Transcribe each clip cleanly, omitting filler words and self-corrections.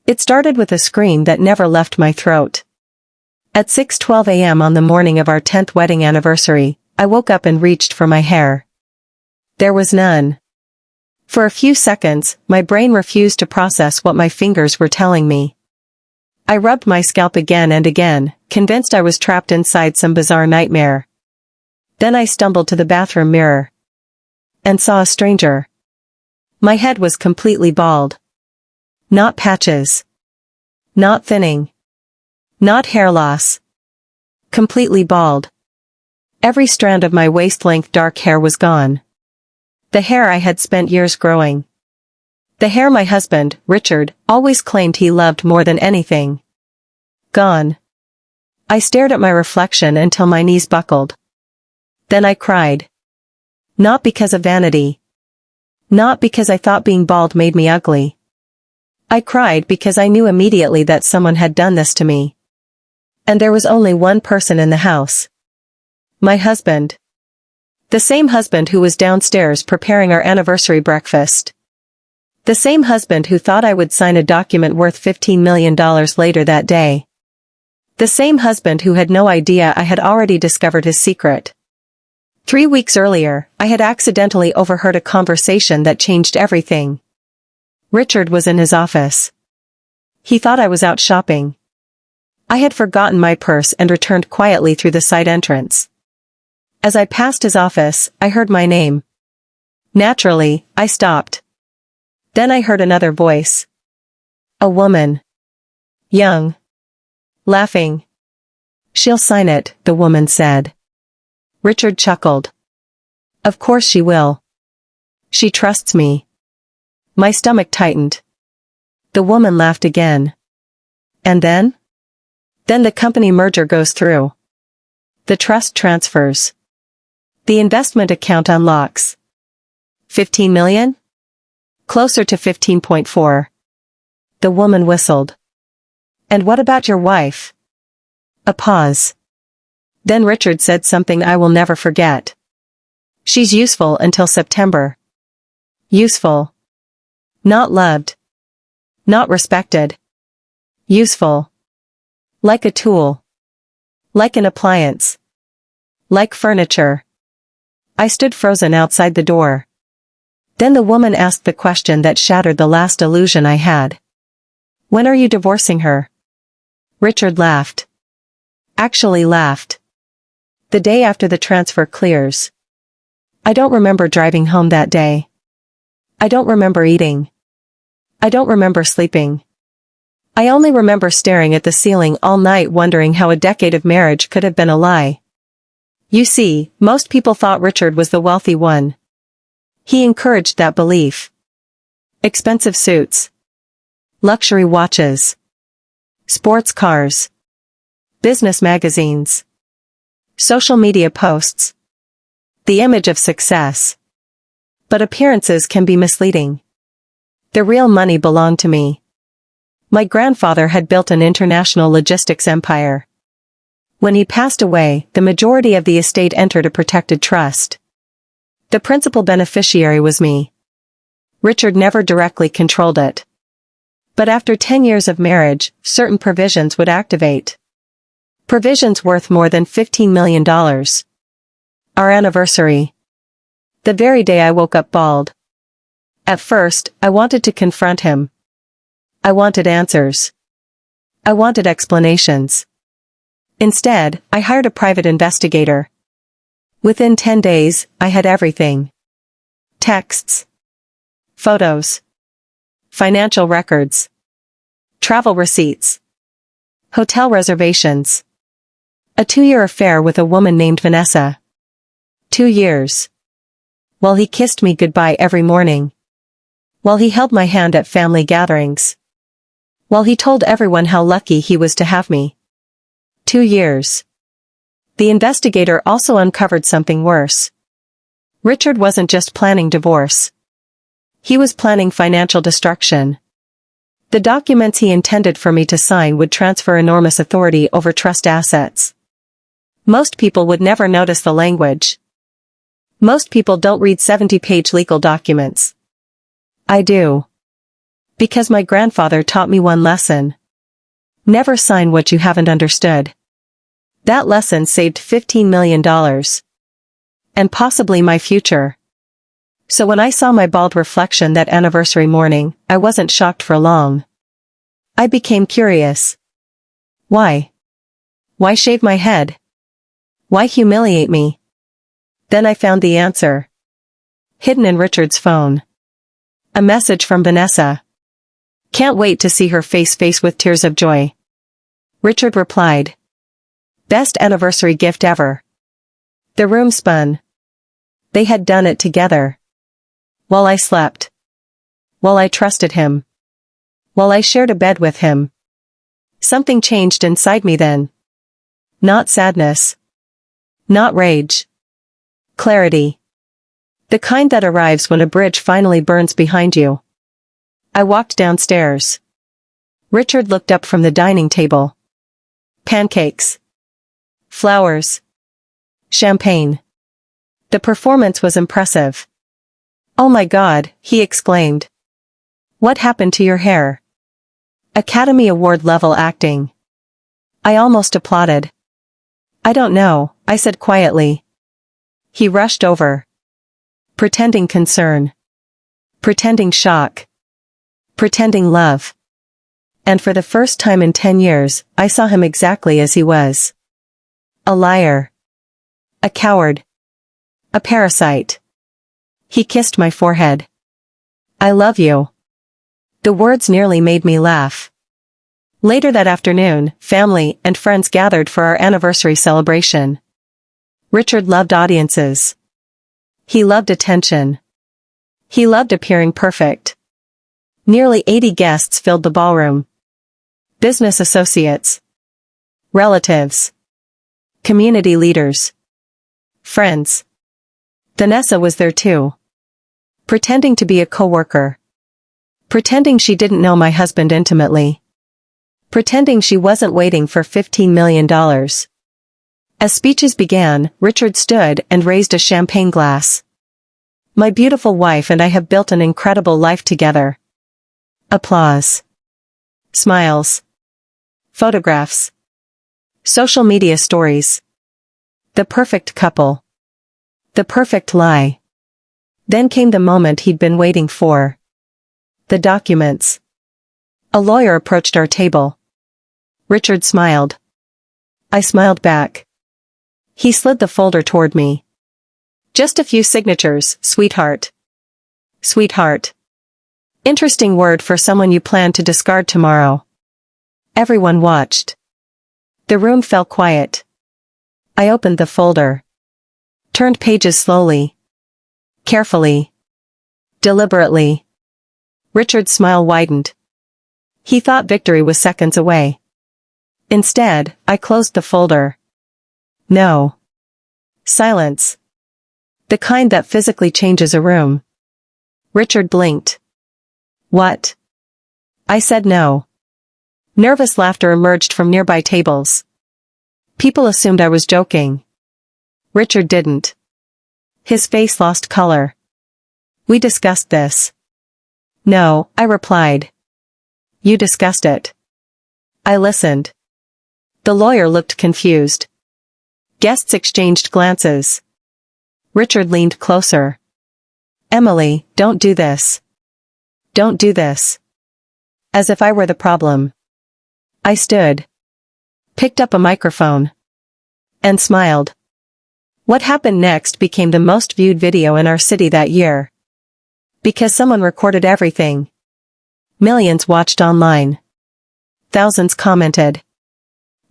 It started with a scream that never left my throat. At 6:12 a.m. on the morning of our 10th wedding anniversary, I woke up and reached for my hair. There was none. For a few seconds, my brain refused to process what my fingers were telling me. I rubbed my scalp again and again, convinced I was trapped inside some bizarre nightmare. Then I stumbled to the bathroom mirror and saw a stranger. My head was completely bald. Not patches. Not thinning. Not hair loss. Completely bald. Every strand of my waist-length dark hair was gone. The hair I had spent years growing. The hair my husband, Richard, always claimed he loved more than anything. Gone. I stared at my reflection until my knees buckled. Then I cried. Not because of vanity. Not because I thought being bald made me ugly. I cried because I knew immediately that someone had done this to me. And there was only one person in the house. My husband. The same husband who was downstairs preparing our anniversary breakfast. The same husband who thought I would sign a document worth $15 million later that day. The same husband who had no idea I had already discovered his secret. 3 weeks earlier, I had accidentally overheard a conversation that changed everything. Richard was in his office. He thought I was out shopping. I had forgotten my purse and returned quietly through the side entrance. As I passed his office, I heard my name. Naturally, I stopped. Then I heard another voice. A woman. Young. Laughing. She'll sign it, the woman said. Richard chuckled. Of course she will. She trusts me. My stomach tightened. The woman laughed again. And then? Then the company merger goes through. The trust transfers. The investment account unlocks. 15 million? Closer to 15.4. The woman whistled. And what about your wife? A pause. Then Richard said something I will never forget. She's useful until September. Useful. Not loved. Not respected. Useful. Like a tool. Like an appliance. Like furniture. I stood frozen outside the door. Then the woman asked the question that shattered the last illusion I had. When are you divorcing her? Richard laughed. Actually laughed. The day after the transfer clears. I don't remember driving home that day. I don't remember eating. I don't remember sleeping. I only remember staring at the ceiling all night wondering how a decade of marriage could have been a lie. You see, most people thought Richard was the wealthy one. He encouraged that belief. Expensive suits. Luxury watches. Sports cars. Business magazines. Social media posts. The image of success. But appearances can be misleading. The real money belonged to me. My grandfather had built an international logistics empire. When he passed away, the majority of the estate entered a protected trust. The principal beneficiary was me. Richard never directly controlled it. But after 10 years of marriage, certain provisions would activate. Provisions worth more than $15 million. Our anniversary. The very day I woke up bald. At first, I wanted to confront him. I wanted answers. I wanted explanations. Instead, I hired a private investigator. Within 10 days, I had everything. Texts. Photos. Financial records. Travel receipts. Hotel reservations. A 2-year affair with a woman named Vanessa. 2 years. While he kissed me goodbye every morning. While he held my hand at family gatherings. While he told everyone how lucky he was to have me. 2 years. The investigator also uncovered something worse. Richard wasn't just planning divorce. He was planning financial destruction. The documents he intended for me to sign would transfer enormous authority over trust assets. Most people would never notice the language. Most people don't read 70-page legal documents. I do. Because my grandfather taught me one lesson. Never sign what you haven't understood. That lesson saved $15 million. And possibly my future. So when I saw my bald reflection that anniversary morning, I wasn't shocked for long. I became curious. Why? Why shave my head? Why humiliate me? Then I found the answer. Hidden in Richard's phone. A message from Vanessa. Can't wait to see her face with tears of joy. Richard replied. Best anniversary gift ever. The room spun. They had done it together. While I slept. While I trusted him. While I shared a bed with him. Something changed inside me then. Not sadness. Not rage. Clarity. The kind that arrives when a bridge finally burns behind you. I walked downstairs. Richard looked up from the dining table. Pancakes. Flowers. Champagne. The performance was impressive. Oh my God, he exclaimed. What happened to your hair? Academy Award level acting. I almost applauded. I don't know, I said quietly. He rushed over. Pretending concern. Pretending shock. Pretending love. And for the first time in 10 years, I saw him exactly as he was. A liar. A coward. A parasite. He kissed my forehead. I love you. The words nearly made me laugh. Later that afternoon, family and friends gathered for our anniversary celebration. Richard loved audiences. He loved attention. He loved appearing perfect. Nearly 80 guests filled the ballroom. Business associates. Relatives. Community leaders. Friends. Vanessa was there too. Pretending to be a coworker. Pretending she didn't know my husband intimately. Pretending she wasn't waiting for $15 million. As speeches began, Richard stood and raised a champagne glass. My beautiful wife and I have built an incredible life together. Applause. Smiles. Photographs. Social media stories. The perfect couple. The perfect lie. Then came the moment he'd been waiting for. The documents. A lawyer approached our table. Richard smiled. I smiled back. He slid the folder toward me. Just a few signatures, sweetheart. Sweetheart. Interesting word for someone you plan to discard tomorrow. Everyone watched. The room fell quiet. I opened the folder. Turned pages slowly. Carefully. Deliberately. Richard's smile widened. He thought victory was seconds away. Instead, I closed the folder. No. Silence. The kind that physically changes a room. Richard blinked. What? I said no. Nervous laughter emerged from nearby tables. People assumed I was joking. Richard didn't. His face lost color. We discussed this. No, I replied. You discussed it. I listened. The lawyer looked confused. Guests exchanged glances. Richard leaned closer. Emily, don't do this. Don't do this. As if I were the problem. I stood. Picked up a microphone. And smiled. What happened next became the most viewed video in our city that year. Because someone recorded everything. Millions watched online. Thousands commented.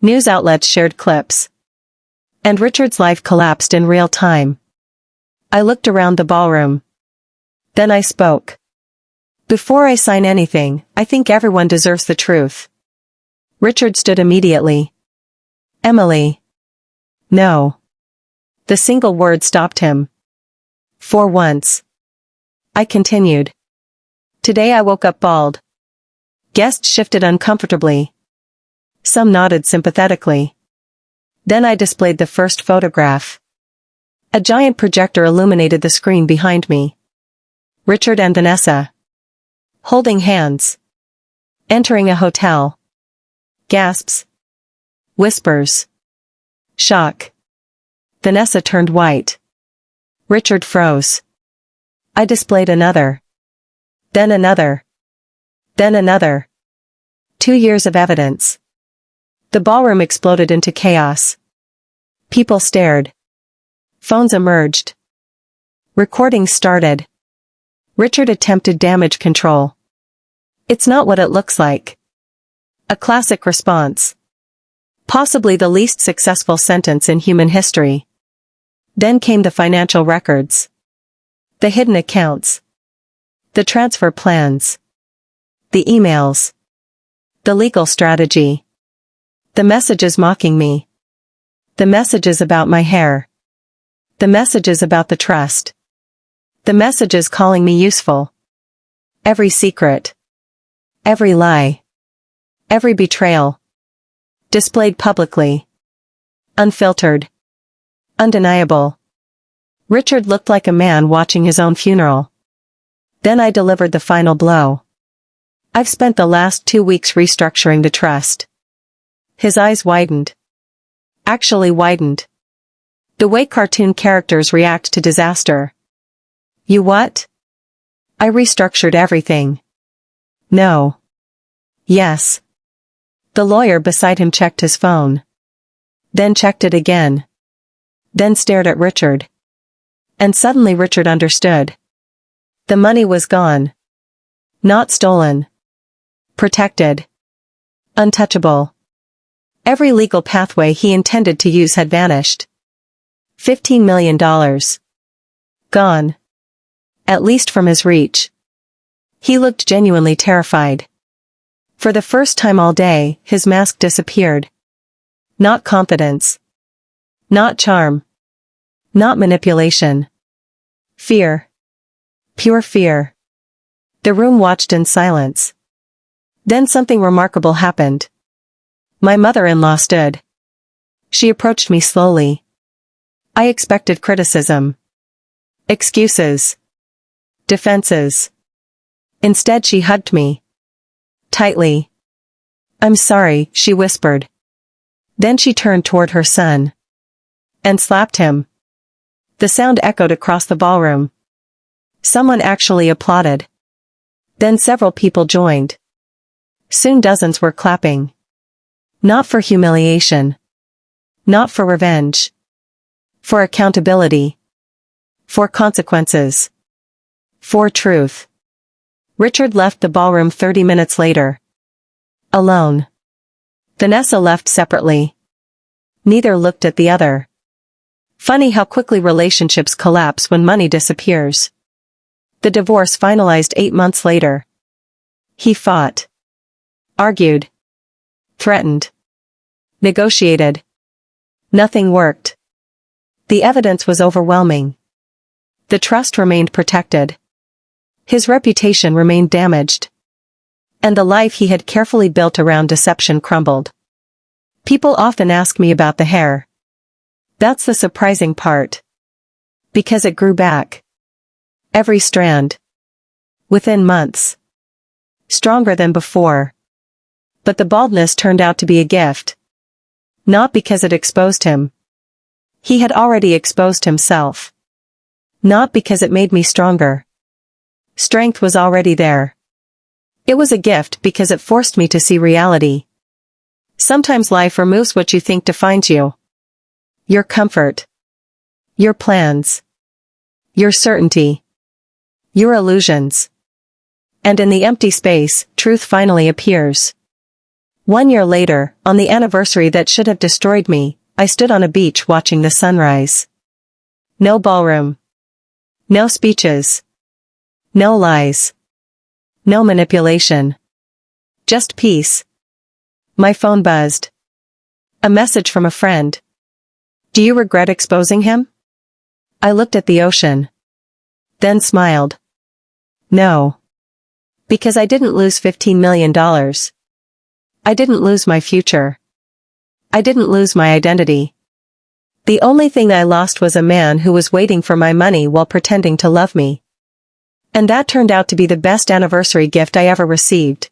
News outlets shared clips. And Richard's life collapsed in real time. I looked around the ballroom. Then I spoke. Before I sign anything, I think everyone deserves the truth. Richard stood immediately. Emily. No. The single word stopped him. For once. I continued. Today I woke up bald. Guests shifted uncomfortably. Some nodded sympathetically. Then I displayed the first photograph. A giant projector illuminated the screen behind me. Richard and Vanessa. Holding hands. Entering a hotel. Gasps. Whispers. Shock. Vanessa turned white. Richard froze. I displayed another. Then another. Then another. 2 years of evidence. The ballroom exploded into chaos. People stared. Phones emerged. Recordings started. Richard attempted damage control. It's not what it looks like. A classic response. Possibly the least successful sentence in human history. Then came the financial records. The hidden accounts. The transfer plans. The emails. The legal strategy. The messages mocking me. The messages about my hair. The messages about the trust. The messages calling me useful. Every secret. Every lie. Every betrayal. Displayed publicly. Unfiltered. Undeniable. Richard looked like a man watching his own funeral. Then I delivered the final blow. I've spent the last 2 weeks restructuring the trust. His eyes widened. Actually widened. The way cartoon characters react to disaster. You what? I restructured everything. No. Yes. The lawyer beside him checked his phone. Then checked it again. Then stared at Richard. And suddenly Richard understood. The money was gone. Not stolen. Protected. Untouchable. Every legal pathway he intended to use had vanished. $15 million. Gone. At least from his reach. He looked genuinely terrified. For the first time all day, his mask disappeared. Not confidence. Not charm. Not manipulation. Fear. Pure fear. The room watched in silence. Then something remarkable happened. My mother-in-law stood. She approached me slowly. I expected criticism. Excuses. Defenses. Instead she hugged me. Tightly. I'm sorry, she whispered. Then she turned toward her son. And slapped him. The sound echoed across the ballroom. Someone actually applauded. Then several people joined. Soon dozens were clapping. Not for humiliation. Not for revenge. For accountability. For consequences. For truth. Richard left the ballroom 30 minutes later. Alone. Vanessa left separately. Neither looked at the other. Funny how quickly relationships collapse when money disappears. The divorce finalized 8 months later. He fought. Argued. Threatened. Negotiated. Nothing worked. The evidence was overwhelming. The trust remained protected. His reputation remained damaged. And the life he had carefully built around deception crumbled. People often ask me about the hair. That's the surprising part. Because it grew back. Every strand. Within months. Stronger than before. But the baldness turned out to be a gift. Not because it exposed him. He had already exposed himself. Not because it made me stronger. Strength was already there. It was a gift because it forced me to see reality. Sometimes life removes what you think defines you. Your comfort. Your plans. Your certainty. Your illusions. And in the empty space, truth finally appears. 1 year later, on the anniversary that should have destroyed me, I stood on a beach watching the sunrise. No ballroom. No speeches. No lies. No manipulation. Just peace. My phone buzzed. A message from a friend. Do you regret exposing him? I looked at the ocean. Then smiled. No. Because I didn't lose $15 million. I didn't lose my future. I didn't lose my identity. The only thing I lost was a man who was waiting for my money while pretending to love me. And that turned out to be the best anniversary gift I ever received.